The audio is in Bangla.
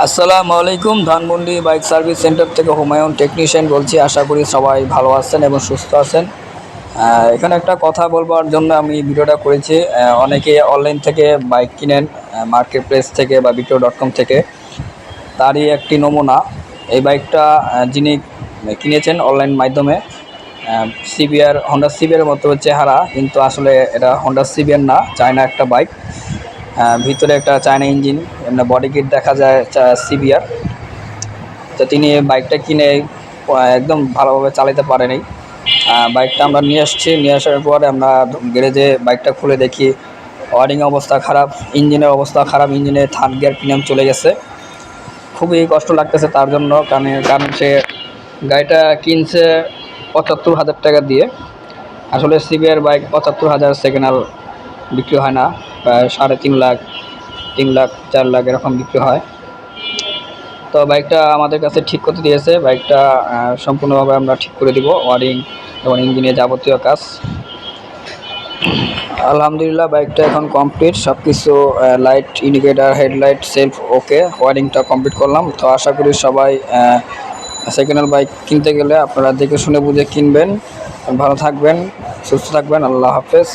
আসসালামু আলাইকুম। ধানমন্ডি বাইক সার্ভিস সেন্টার থেকে হুমায়ুন টেকনিশিয়ান বলছি। আশা করি সবাই ভালো আছেন এবং সুস্থ আছেন। এখানে একটা কথা বলবার জন্য আমি ভিডিওটা করেছি। অনেকে অনলাইন থেকে বাইক কিনেন, মার্কেট প্লেস থেকে বা বিক্রয়.com থেকে। তারই একটি নমুনা এই বাইকটা। যিনি কিনেছেন অনলাইন মাধ্যমে, সিবিআর হন্ডা সিবিআর মতো চেহারা, কিন্তু আসলে এটা হন্ডা সিবিআর না, চায়না একটা বাইক। ভিতরে একটা চায়না ইঞ্জিন, এমনি বডি কিট দেখা যায় সিবিআর। তো তিনি বাইকটা কিনে একদম ভালোভাবে চালাতে পারেনি। বাইকটা আমরা নিয়ে আসছি, নিয়ে আসার পরে আমরা গ্যারেজে বাইকটা খুলে দেখি ওয়ারিং অবস্থা খারাপ, ইঞ্জিনের অবস্থা খারাপ, ইঞ্জিনে থার্ড গিয়ার প্রিমিয়াম চলে গেছে। খুবই কষ্ট লাগতেছে তার জন্য, কারণ সে গাড়িটা কিনছে ৭৫,০০০ টাকা দিয়ে। আসলে সিবিআর বাইক ৭৫,০০০ সেকেন্ড হ্যান্ড বিক্রি হয় না, প্রায় ৩.৫ লাখ, ৩ লাখ, ৪ লাখ এরকম বিক্রি হয়। তো বাইকটা আমাদের কাছে ঠিক করতে দিয়েছে। বাইকটা সম্পূর্ণভাবে আমরা ঠিক করে দিব, ওয়ারিং এবং ইঞ্জিনের যাবতীয় কাজ। আলহামদুলিল্লাহ বাইকটা এখন কমপ্লিট, সব কিছু লাইট, ইন্ডিকেটার, হেডলাইট, সেলফ ওকে, ওয়ারিংটা কমপ্লিট করলাম। তো আশা করি সবাই সেকেন্ড হ্যান্ড বাইক কিনতে গেলে আপনারা দেখে শুনে বুঝে কিনবেন। ভালো থাকবেন, সুস্থ থাকবেন। আল্লাহ হাফেজ।